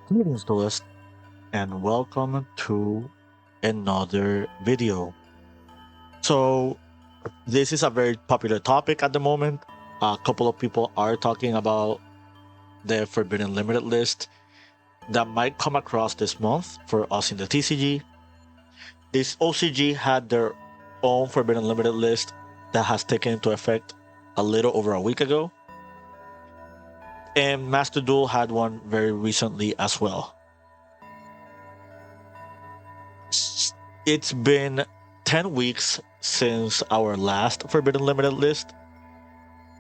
Greetings to us and welcome to another video. So this is a very popular topic at the moment. A couple of people are talking about the Forbidden Limited list that might come across this month for us in the TCG. This OCG had their own Forbidden Limited list that has taken into effect a little over a week ago. And Master Duel had one very recently as well. It's been 10 weeks since our last Forbidden Limited list.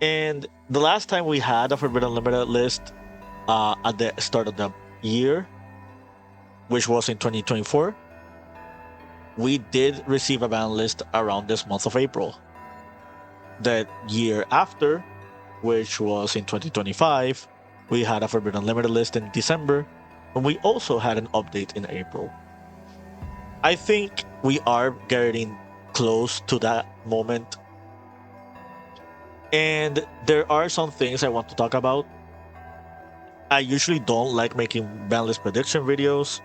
And the last time we had a Forbidden Limited list at the start of the year, which was in 2024, we did receive a ban list around this month of April. The year after, which was in 2025, we had a Forbidden Limited list in December, and we also had an update in April. I think we are getting close to that moment. And there are some things I want to talk about. I usually don't like making ban list prediction videos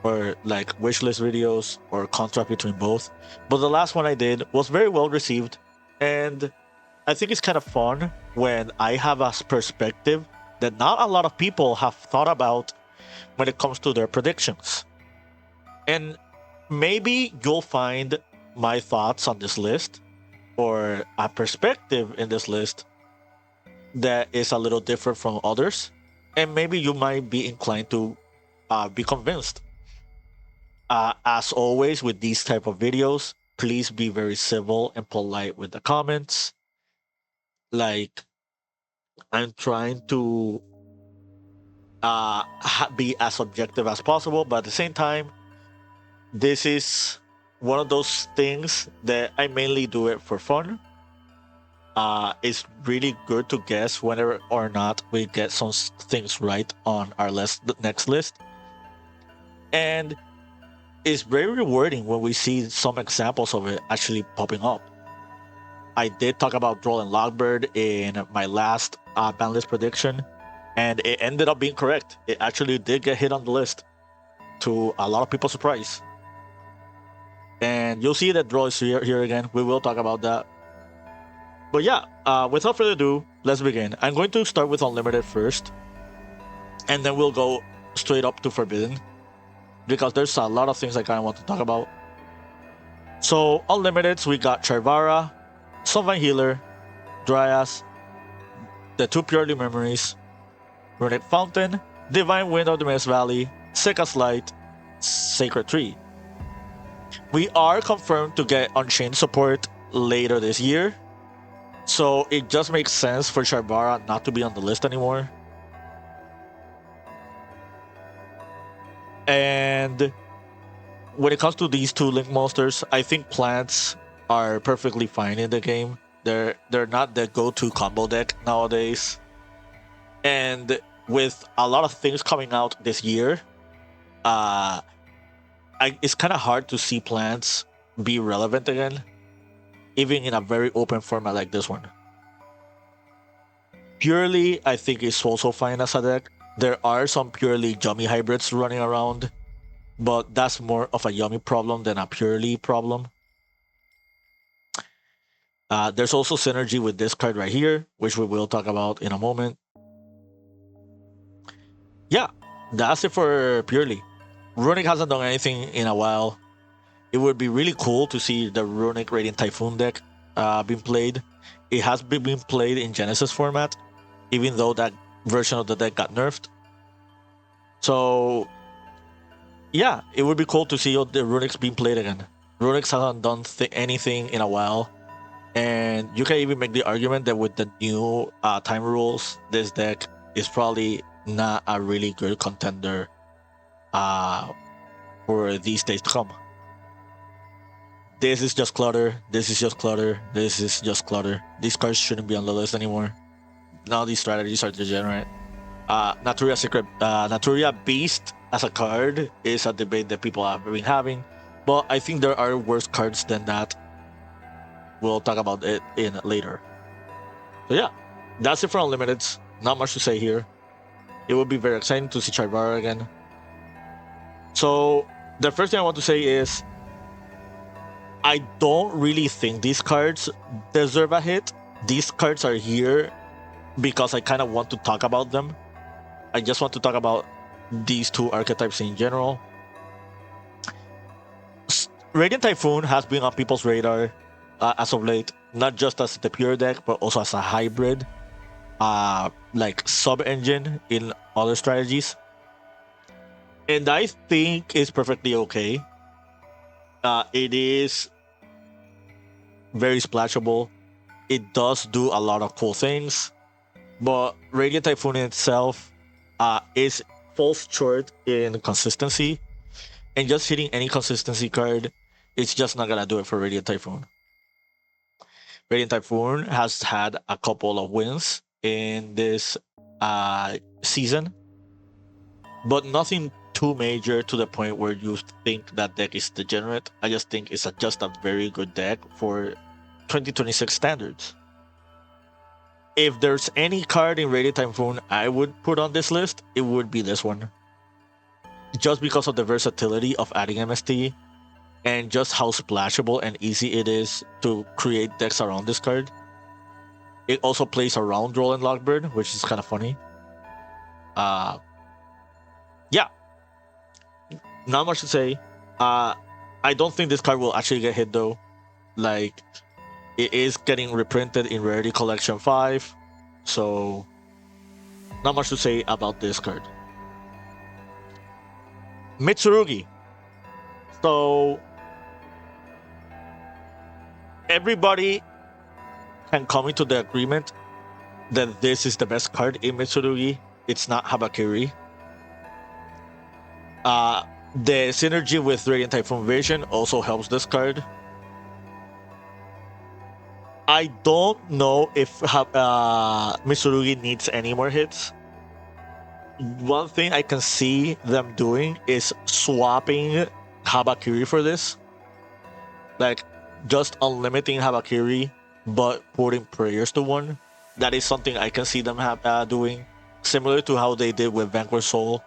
or like wishlist videos or contrast between both. But the last one I did was very well received. And I think it's kind of fun when I have a perspective that not a lot of people have thought about when it comes to their predictions. And maybe you'll find my thoughts on this list or a perspective in this list that is a little different from others, and maybe you might be inclined to be convinced. As always with these type of videos, please be very civil and polite with the comments. Like, I'm trying to be as objective as possible, but at the same time, this is one of those things that I mainly do it for fun. It's really good to guess whether or not we get some things right on our next list. And it's very rewarding when we see some examples of it actually popping up. I did talk about Droll and Logbird in my last ban list prediction, and it ended up being correct. It actually did get hit on the list, to a lot of people's surprise. And you'll see that Droll is here again. We will talk about that. But yeah, without further ado, let's begin. I'm going to start with Unlimited first, and then we'll go straight up to Forbidden, because there's a lot of things I kind of want to talk about. So, Unlimiteds, we got Charvara, Sunvine Healer, Dryas, the two Purely Memories, Runic Fountain, Divine Wind of the Mist Valley, Sika's Light, Sacred Tree. We are confirmed to get Unchained support later this year, so it just makes sense for Charvara not to be on the list anymore. And when it comes to these two Link monsters, I think plants are perfectly fine in the game. They're not the go-to combo deck nowadays. And with a lot of things coming out this year, it's kind of hard to see plants be relevant again, even in a very open format like this one. Purely, I think is also fine as a deck. There are some purely Yummy hybrids running around, but that's more of a Yummy problem than a Purely problem. There's also synergy with this card right here, which we will talk about in a moment. Yeah, that's it for Purely. Runic hasn't done anything in a while. It would be really cool to see the Runic Radiant Typhoon deck being played. It has been played in Genesis format, even though that version of the deck got nerfed. So, yeah, it would be cool to see the Runics being played again. Runics haven't done anything in a while. And you can even make the argument that with the new time rules, this deck is probably not a really good contender for these days to come. This is just clutter. This is just clutter. This is just clutter. These cards shouldn't be on the list anymore. Now these strategies are degenerate. Naturia Beast as a card is a debate that people have been having, but I think there are worse cards than that. We'll talk about it in later. So yeah, that's it for Unlimiteds. Not much to say here. It would be very exciting to see Charvara again. So the first thing I want to say is I don't really think these cards deserve a hit. These cards are here because I kind of want to talk about them. I just want to talk about these two archetypes in general. Radiant Typhoon has been on people's radar as of late, not just as the pure deck, but also as a hybrid, like sub engine in other strategies. And I think it's perfectly okay. It is very splashable. It does do a lot of cool things, but Radiant Typhoon itself is falls short in consistency, and just hitting any consistency card, it's just not gonna do it for Radiant Typhoon. Radiant Typhoon has had a couple of wins in this season, but nothing too major to the point where you think that deck is degenerate. I just think it's just a very good deck for 2026 standards. If there's any card in Radiant Typhoon I would put on this list, it would be this one. Just because of the versatility of adding MST and just how splashable and easy it is to create decks around this card. It also plays around Roll and Lockbird, which is kind of funny. Yeah, not much to say. I don't think this card will actually get hit though. Like, it is getting reprinted in Rarity Collection 5, so not much to say about this card. Mitsurugi. So everybody can come into the agreement that this is the best card in Mitsurugi. It's not Habakiri. The synergy with Radiant Typhoon Vision also helps this card. I don't know if Mitsurugi needs any more hits. One thing I can see them doing is swapping Habakiri for this. Like, just unlimiting Habakiri, but putting prayers to one. That is something I can see them doing. Similar to how they did with Vanquish Soul.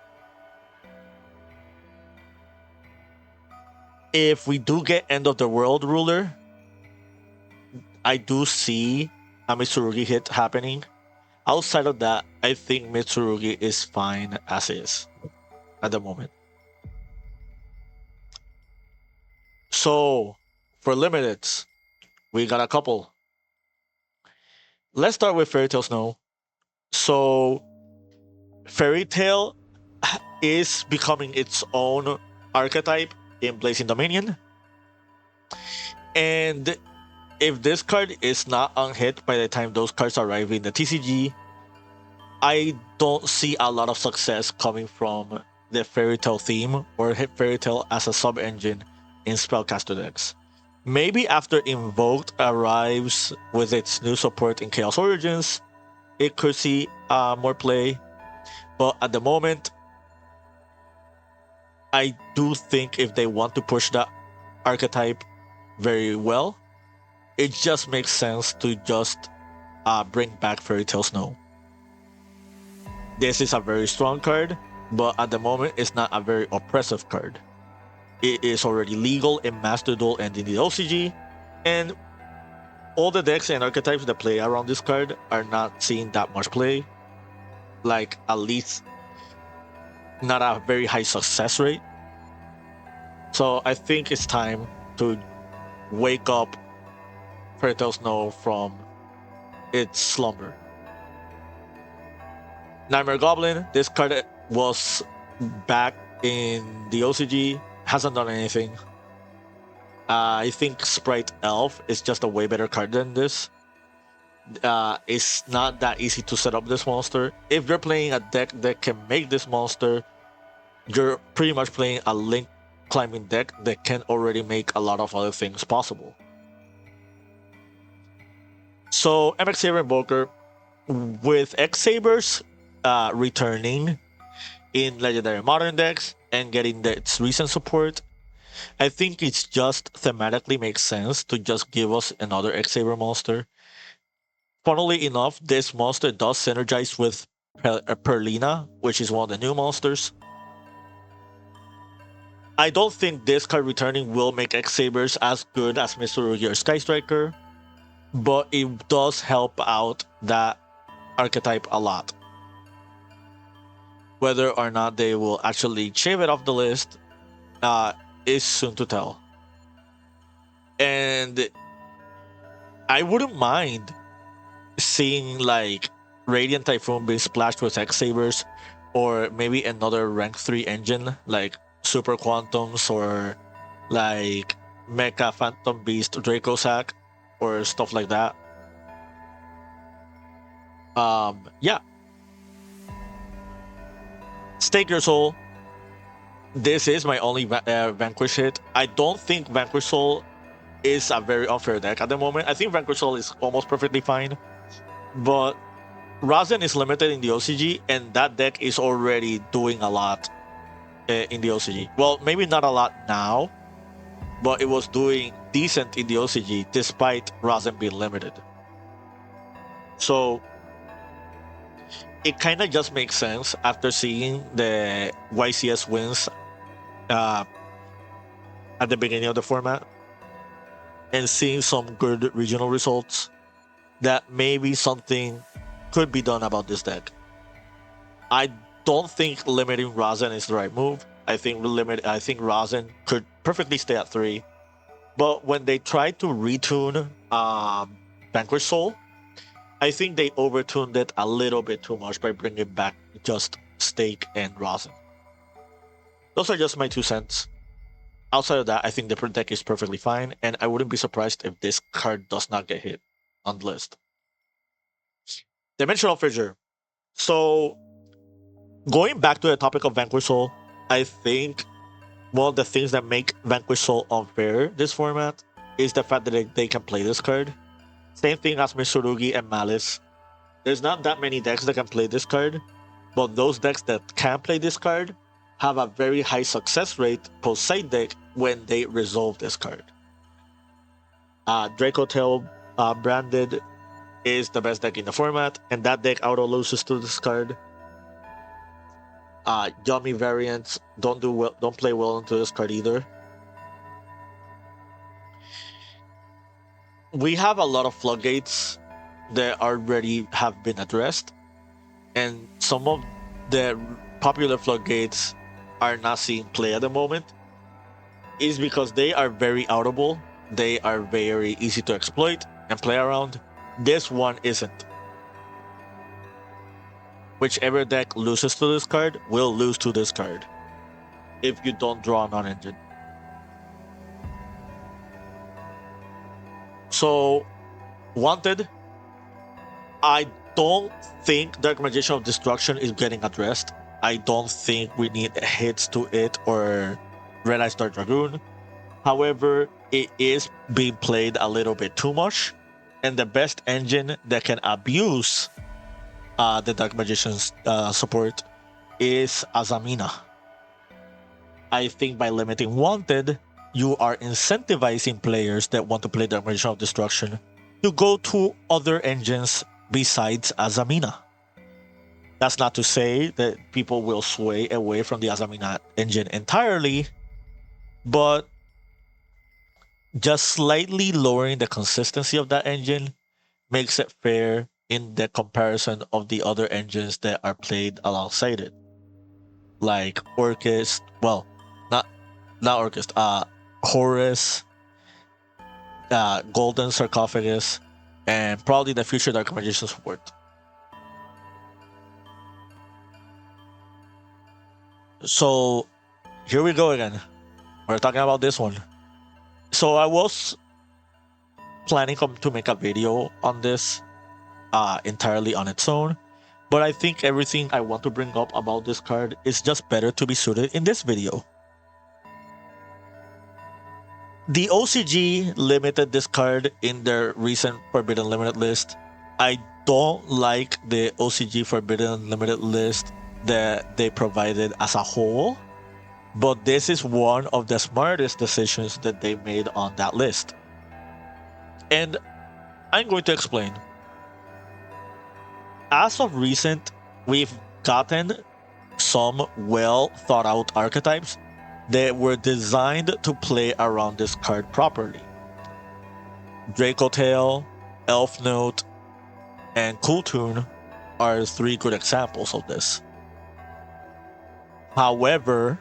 If we do get End of the World Ruler, I do see a Mitsurugi hit happening. Outside of that, I think Mitsurugi is fine as is at the moment. So, for limiteds, we got a couple. Let's start with Fairy Tail Snow. So, Fairy Tail is becoming its own archetype in Blazing Dominion. And if this card is not unhit by the time those cards arrive in the TCG, I don't see a lot of success coming from the Fairy Tail theme or Fairy Tail as a sub engine in Spellcaster decks. Maybe after Invoked arrives with its new support in Chaos Origins, it could see more play. But at the moment, I do think if they want to push that archetype very well, it just makes sense to just bring back Fairy Tail Snow. This is a very strong card, but at the moment, it's not a very oppressive card. It is already legal in Master Duel and in the OCG, and all the decks and archetypes that play around this card are not seeing that much play. Like, at least not a very high success rate. So I think it's time to wake up Fairy Tail Snow from its slumber. Nightmare Goblin, this card was back in the OCG, hasn't done anything. I think Sprite Elf is just a way better card than this. It's not that easy to set up this monster. If you're playing a deck that can make this monster, you're pretty much playing a Link climbing deck that can already make a lot of other things possible. So MX Saber Invoker, with X Sabers returning in Legendary Modern decks and getting its recent support, I think it's just thematically makes sense to just give us another X Saber monster. Funnily enough, this monster does synergize with Perlina, which is one of the new monsters. I don't think this card returning will make X Sabers as good as Mr. Rugi or Sky Striker, but it does help out that archetype a lot. Whether or not they will actually shave it off the list is soon to tell. And I wouldn't mind seeing like Radiant Typhoon being splashed with X Sabers, or maybe another rank 3 engine like Super Quantums, or like Mecha Phantom Beast Draco Sack, or stuff like that. Yeah. Stake Your Soul. This is my only Vanquish hit. I don't think Vanquish Soul is a very unfair deck at the moment. I think Vanquish Soul is almost perfectly fine, but Razen is limited in the OCG, and that deck is already doing a lot in the OCG. Well, maybe not a lot now, but it was doing decent in the OCG despite Razen being limited. So it kind of just makes sense after seeing the YCS wins at the beginning of the format and seeing some good regional results that maybe something could be done about this deck. I don't think limiting Razen is the right move. I think Razen could perfectly stay at 3. But when they tried to retune Vanquish Soul, I think they overtuned it a little bit too much by bringing back just Stake and Razen. Those are just my 2 cents. Outside of that, I think the deck is perfectly fine, and I wouldn't be surprised if this card does not get hit on the list. Dimensional Fissure. So, going back to the topic of Vanquish Soul, I think one of the things that make Vanquish Soul unfair this format is the fact that they can play this card. Same thing as Mitsurugi and Malice. There's not that many decks that can play this card, but those decks that can play this card have a very high success rate post-side deck when they resolve this card. Draco Tail branded is the best deck in the format, and that deck auto loses to this card. Yummy variants don't play well into this card either. We have a lot of floodgates that already have been addressed, and some of the popular floodgates are not seeing play at the moment. Is because they are very outable, they are very easy to exploit and play around. This one isn't. Whichever deck loses to this card will lose to this card if you don't draw a non-engine. So, Wanted, I don't think Dark Magician of Destruction is getting addressed. I don't think we need hits to it or Red Eye Star Dragoon. However, it is being played a little bit too much, and the best engine that can abuse the Dark Magician's support is Azamina. I think by limiting Wanted, you are incentivizing players that want to play Dark Magician of Destruction to go to other engines besides Azamina. That's not to say that people will sway away from the Azamina engine entirely, but just slightly lowering the consistency of that engine makes it fair in the comparison of the other engines that are played alongside it. Like Orchis, well, not Orchis, Horus, Golden Sarcophagus, and probably the future Dark Magician support. So here we go again. We're talking about this one. So I was planning to make a video on this entirely on its own, but I think everything I want to bring up about this card is just better to be suited in this video. The OCG limited this card in their recent Forbidden Limited list. I don't like the OCG Forbidden Limited list that they provided as a whole, but this is one of the smartest decisions that they made on that list. And I'm going to explain. As of recent, we've gotten some well thought out archetypes They were designed to play around this card properly. Draco Tail, Elf Note, and Cool Tune are three good examples of this. However,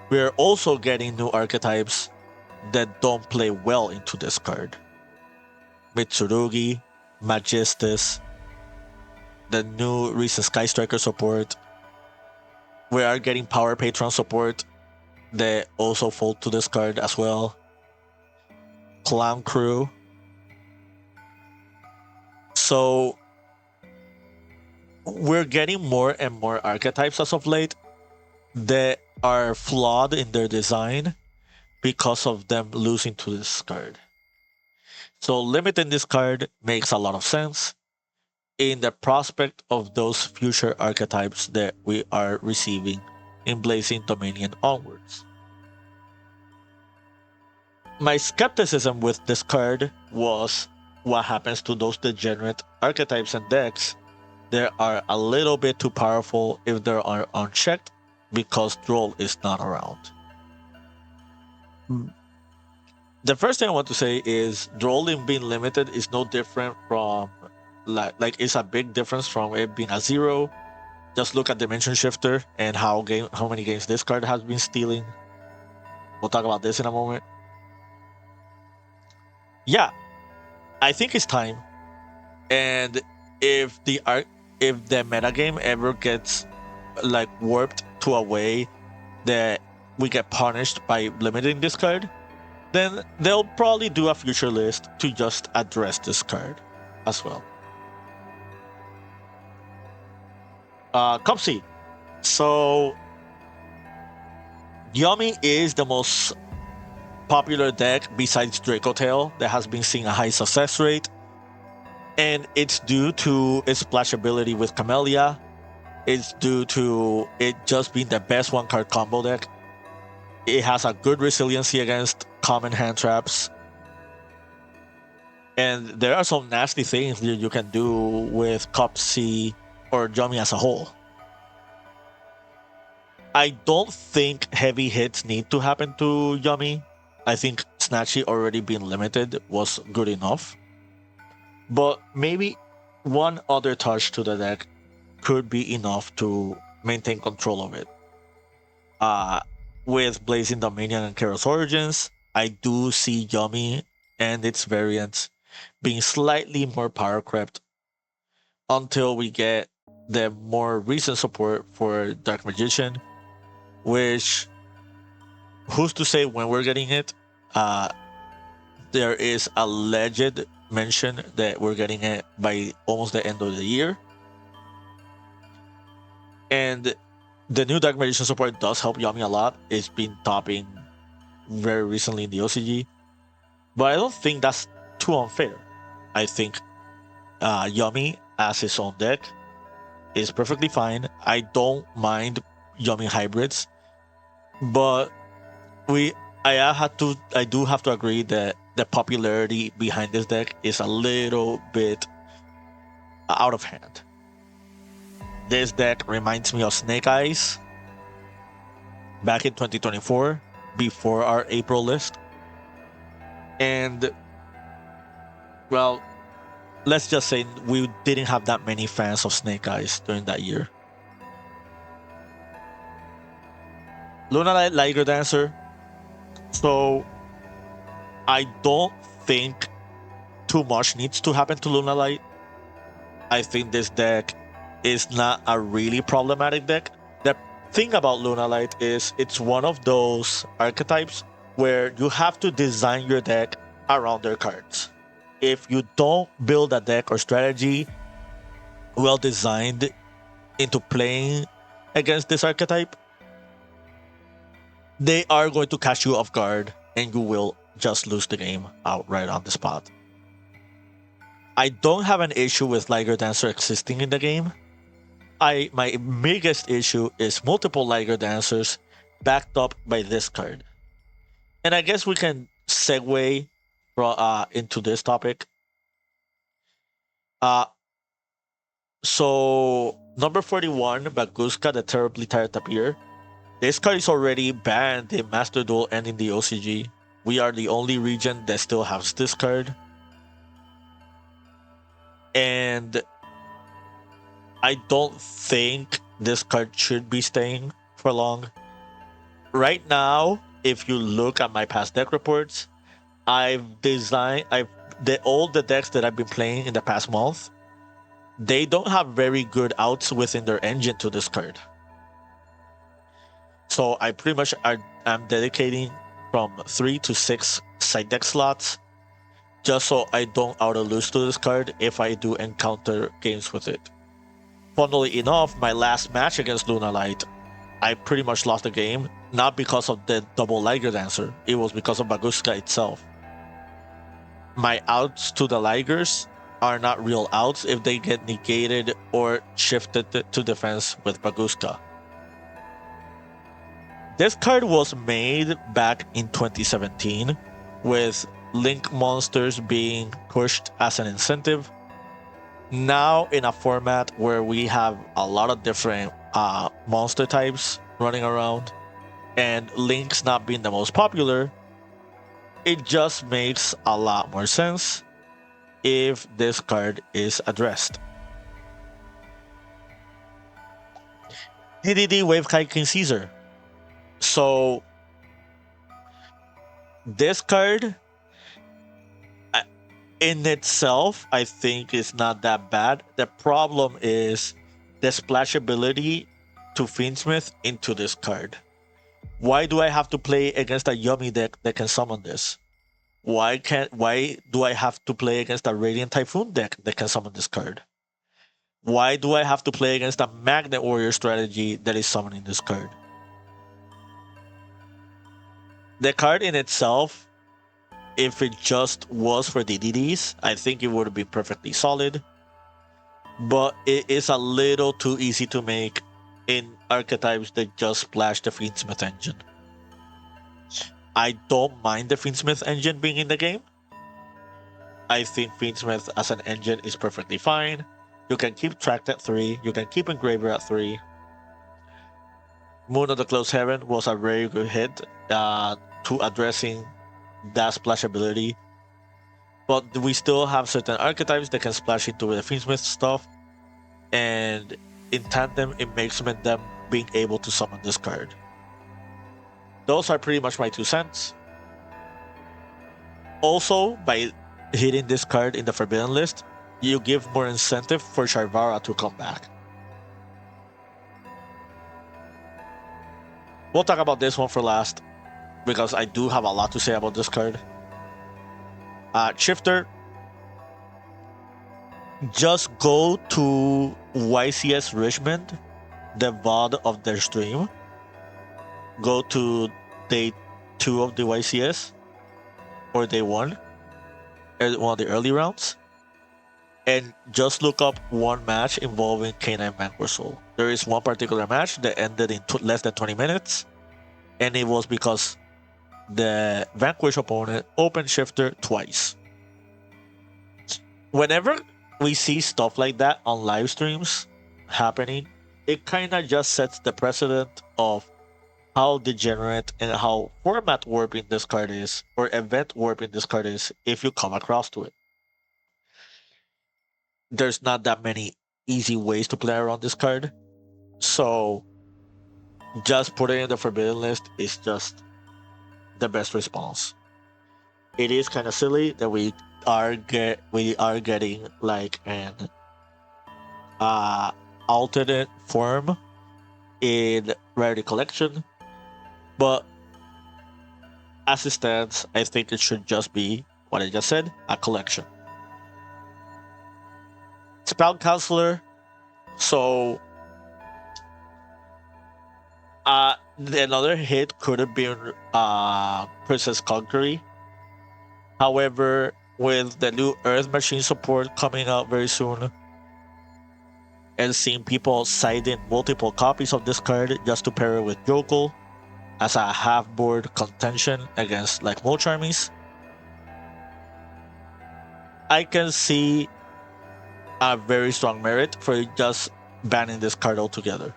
we're also getting new archetypes that don't play well into this card. Mitsurugi, Magistus, the new recent Sky Striker support. We are getting Power Patron support that also fold to this card as well. Clown Crew. So we're getting more and more archetypes as of late that are flawed in their design because of them losing to this card. So limiting this card makes a lot of sense in the prospect of those future archetypes that we are receiving in Blazing Dominion onwards. My skepticism with this card was what happens to those degenerate archetypes and decks that are a little bit too powerful if they are unchecked because Droll is not around. The first thing I want to say is Drolling being limited is no different from like it's a big difference from it being a zero. Just look at Dimension Shifter and how many games this card has been stealing. We'll talk about this in a moment. Yeah, I think it's time. And if the metagame ever gets like warped to a way that we get punished by limiting this card, then they'll probably do a future list to just address this card as well. Copsy. So Yummy is the most popular deck besides Draco Tail that has been seeing a high success rate. And it's due to its splashability with Camellia. It's due to it just being the best one card combo deck. It has a good resiliency against common hand traps. And there are some nasty things that you can do with Copsy or Yummy as a whole. I don't think heavy hits need to happen to Yummy. I think Snatchy already being limited was good enough. But maybe one other touch to the deck could be enough to maintain control of it. With Blazing Dominion and Chaos Origins, I do see Yummy and its variants being slightly more power crept until we get the more recent support for Dark Magician, which who's to say when we're getting it? There is a alleged mention that we're getting it by almost the end of the year. And the new Dark Magician support does help Yummy a lot. It's been topping very recently in the OCG. But I don't think that's too unfair. I think Yummy as his own deck is perfectly fine. I don't mind Yummy hybrids. But I do have to agree that the popularity behind this deck is a little bit out of hand. This deck reminds me of Snake Eyes back in 2024 before our April list. And well, let's just say we didn't have that many fans of Snake Eyes during that year. Luna Liger Dancer. So I don't think too much needs to happen to Luna Light. I think this deck is not a really problematic deck. The thing about Luna Light is it's one of those archetypes where you have to design your deck around their cards. If you don't build a deck or strategy well designed into playing against this archetype, they are going to catch you off guard and you will just lose the game outright on the spot. I don't have an issue with Liger Dancer existing in the game. My biggest issue is multiple Liger Dancers backed up by this card. And I guess we can segue into this topic. So number 41, Baguska, the Terribly Tired Tapir. This card is already banned in Master Duel and in the OCG. We are the only region that still has this card. And I don't think this card should be staying for long. Right now, if you look at my past deck reports, all the decks that I've been playing in the past month, they don't have very good outs within their engine to this card. So I pretty much am dedicating from 3 to 6 side deck slots just so I don't auto lose to this card if I do encounter games with it. Funnily enough, my last match against Luna Light, I pretty much lost the game, not because of the double Liger Dancer, it was because of Baguska itself. My outs to the Ligers are not real outs if they get negated or shifted to defense with Baguska. This card was made back in 2017 with Link monsters being pushed as an incentive. Now in a format where we have a lot of different monster types running around and Link's not being the most popular, it just makes a lot more sense if this card is addressed. DDD Wave King Caesar. So this card in itself, I think is not that bad. The problem is the splashability to Fiendsmith into this card. Why do I have to play against a Yummy deck that can summon this? Why do I have to play against a Radiant Typhoon deck that can summon this card? Why do I have to play against a Magnet Warrior strategy that is summoning this card? The card in itself, if it just was for DDDs, I think it would be perfectly solid. But it is a little too easy to make in archetypes that just splash the Fiendsmith engine. I don't mind the Fiendsmith engine being in the game. I think Fiendsmith as an engine is perfectly fine. You can keep Tracked at 3, you can keep Engraver at 3. Moon of the Closed Heaven was a very good hit to addressing that splashability. But we still have certain archetypes that can splash into the Fiendsmith stuff, and in tandem, it makes them being able to summon this card. Those are pretty much my 2 cents. Also, by hitting this card in the Forbidden list, you give more incentive for Sharvara to come back. We'll talk about this one for last, because I do have a lot to say about this card. Shifter, just go to YCS Richmond, the VOD of their stream. Go to day 2 of the YCS, or day 1, one of the early rounds, and just look up one match involving K9 Vanquish Soul. There is one particular match that ended in less than 20 minutes, and it was because the Vanquish opponent opened Shifter twice. Whenever we see stuff like that on live streams happening, it kind of just sets the precedent of how degenerate and how format warping this card is, or event warping this card is, if you come across to it. There's not that many easy ways to play around this card, so just putting it in the Forbidden list is just the best response. It is kind of silly that we are getting like an alternate form in Rarity Collection, but as it stands, I think it should just be what I just said, a collection. Spell Counselor. So another hit could have been Princess Conqueror. However, with the new Earth Machine support coming out very soon, and seeing people siding multiple copies of this card just to pair it with Jokel as a half-board contention against like Moch armies, I can see a very strong merit for just banning this card altogether.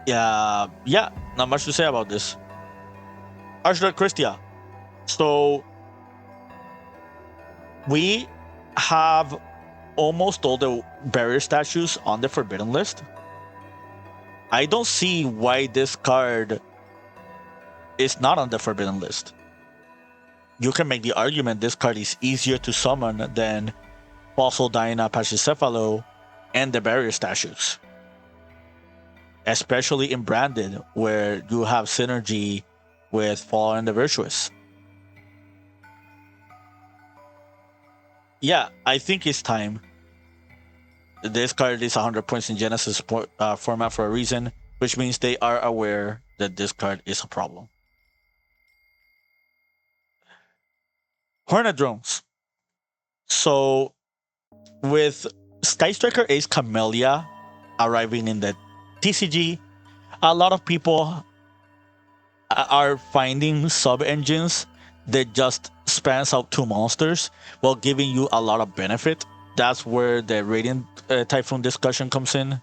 Yeah, not much to say about this. Archer Christia. So we have almost all the barrier statues on the forbidden list. I don't see why this card is not on the forbidden list. You can make the argument this card is easier to summon than Fossil Dyna Pachycephalo and the barrier statues, especially in Branded, where you have synergy with Fall and the Virtuous. Yeah, I think it's time. This card is 100 points in Genesis format for a reason, which means they are aware that this card is a problem. Hornet Drones. So, with Sky Striker Ace Camellia arriving in the TCG, a lot of people are finding sub engines that just spans out two monsters while giving you a lot of benefit. That's where the Radiant Typhoon discussion comes in.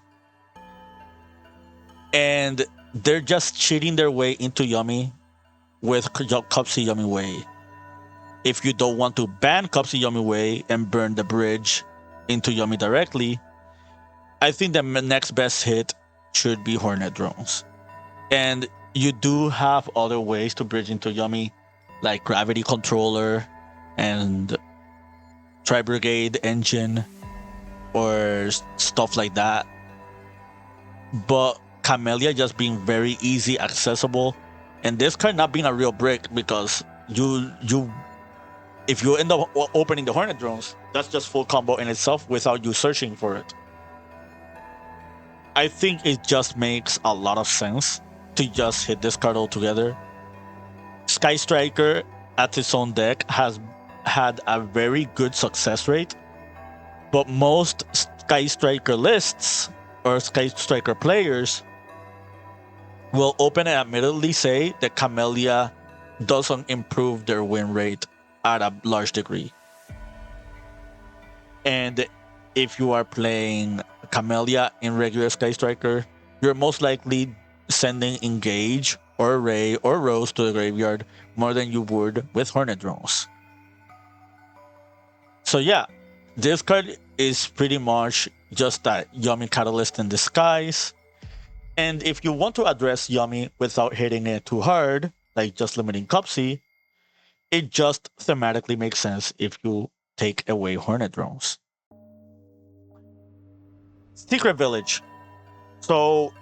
And they're just cheating their way into Yummy with Cupsy Yummy Way. If you don't want to ban Cupsy Yummy Way and burn the bridge into Yummy directly, I think the next best hit should be Hornet Drones. And you do have other ways to bridge into Yummy, like Gravity Controller and Tri Brigade Engine or stuff like that. But Camellia just being very easy accessible, and this card not being a real brick because you if you end up opening the Hornet Drones, that's just full combo in itself without you searching for it. I think it just makes a lot of sense to just hit this card altogether. Sky Striker at its own deck has had a very good success rate, but most Sky Striker lists or Sky Striker players will open and admittedly say that Camellia doesn't improve their win rate at a large degree. And if you are playing Camellia in regular Sky Striker, you're most likely sending Engage or Ray or Rose to the graveyard more than you would with Hornet Drones. So yeah, this card is pretty much just that Yummy Catalyst in disguise. And if you want to address Yummy without hitting it too hard, like just limiting Cupsy, it just thematically makes sense if you take away Hornet Drones. Secret Village. So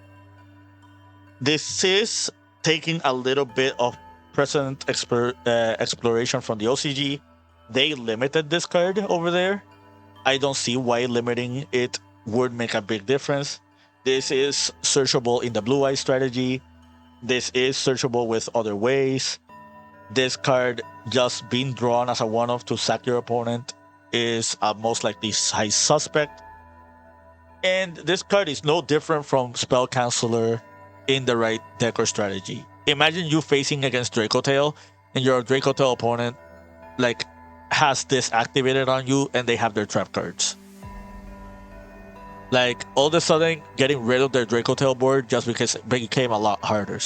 this is taking a little bit of precedent exploration from the OCG. They limited this card over there. I don't see why limiting it would make a big difference. This is searchable in the Blue Eye strategy. This is searchable with other ways. This card just being drawn as a one-off to sack your opponent is a most likely high suspect. And this card is no different from Spell Canceller in the right deck or strategy. Imagine you facing against Dracotail and your Dracotail opponent like has this activated on you and they have their trap cards. Like all of a sudden getting rid of their Dracotail board just because it became a lot harder.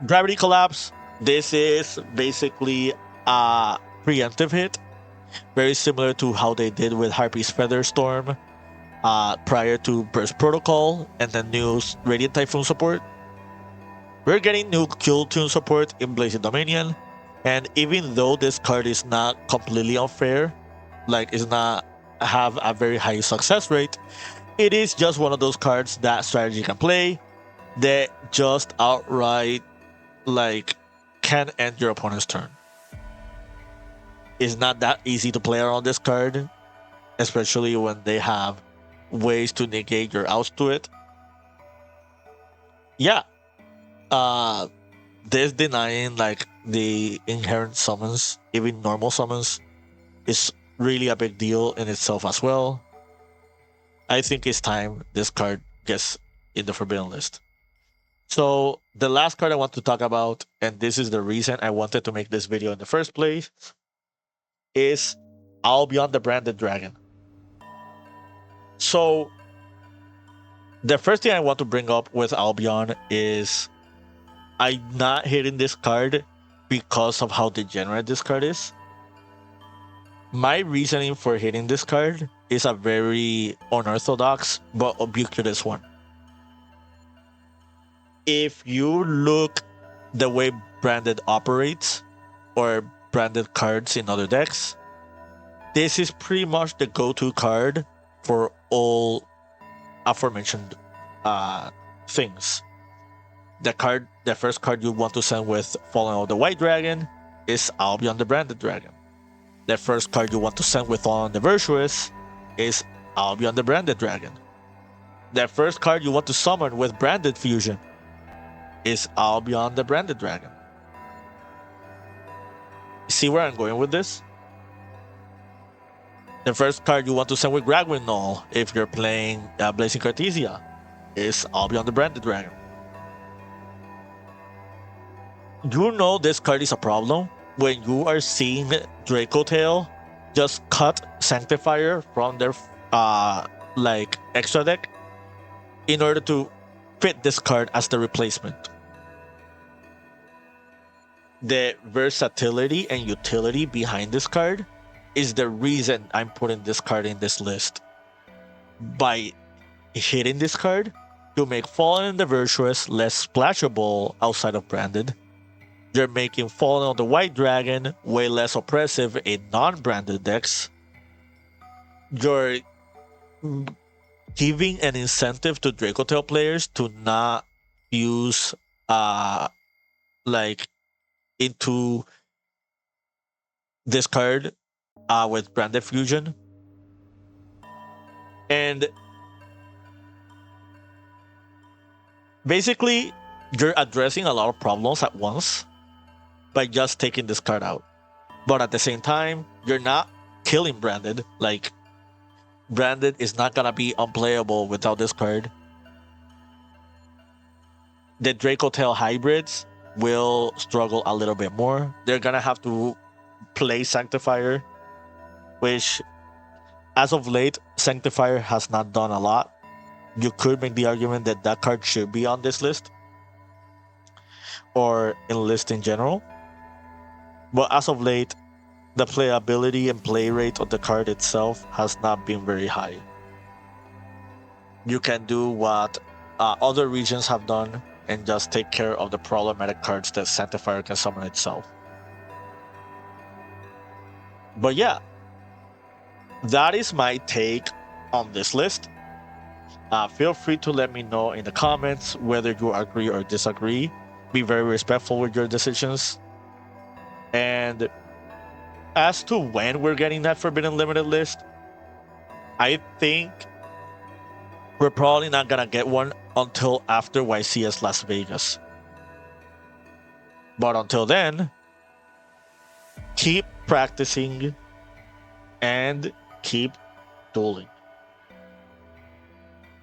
Gravity Collapse. This is basically a preemptive hit, very similar to how they did with Harpy's Featherstorm prior to Burst Protocol and the new Radiant Typhoon support. We're getting new Kill Tune support in Blazing Dominion, and even though this card is not completely unfair, like is not have a very high success rate, it is just one of those cards that strategy can play that just outright like can end your opponent's turn. It's not that easy to play around this card, especially when they have ways to negate your outs to it. Yeah. This denying like the inherent summons, even normal summons, is really a big deal in itself as well. I think it's time this card gets in the forbidden list. So the last card I want to talk about, and this is the reason I wanted to make this video in the first place, is Albion the Branded Dragon. So The first thing I want to bring up with Albion is I'm not hitting this card because of how degenerate this card is. My reasoning for hitting this card is a very unorthodox but ubiquitous one. If you look the way branded operates or branded cards in other decks, this is pretty much the go-to card for all aforementioned things. The first card you want to send with Fallen of the White Dragon is Albion the Branded Dragon. The first card you want to send with Fallen the Virtuous is Albion the Branded Dragon. The first card you want to summon with Branded Fusion is Albion the Branded Dragon. See where I'm going with this? The first card you want to send with Gragwin Null, if you're playing Blazing Cartesia, is Albion the Branded Dragon. You know this card is a problem when you are seeing Draco Tail just cut Sanctifier from their extra deck in order to fit this card as the replacement. The versatility and utility behind this card is the reason I'm putting this card in this list. By hitting this card, you make Fallen and the Virtuous less splashable outside of Branded. You're making Fallen on the White Dragon way less oppressive in non-branded decks. You're giving an incentive to Dracotail players to not use into this card with Branded Fusion. And basically, you're addressing a lot of problems at once by just taking this card out. But at the same time, you're not killing Branded. Like, Branded is not gonna be unplayable without this card. The Dracotail hybrids will struggle a little bit more. They're gonna have to play Sanctifier, which, as of late, Sanctifier has not done a lot. You could make the argument that that card should be on this list, or in list in general. But as of late, the playability and play rate of the card itself has not been very high. You can do what other regions have done and just take care of the problematic cards that Sanctifier can summon itself. But yeah, that is my take on this list. Feel free to let me know in the comments whether you agree or disagree. Be very respectful with your decisions. And as to when we're getting that Forbidden Limited list, I think we're probably not gonna get one until after YCS Las Vegas. But until then, keep practicing and keep dueling.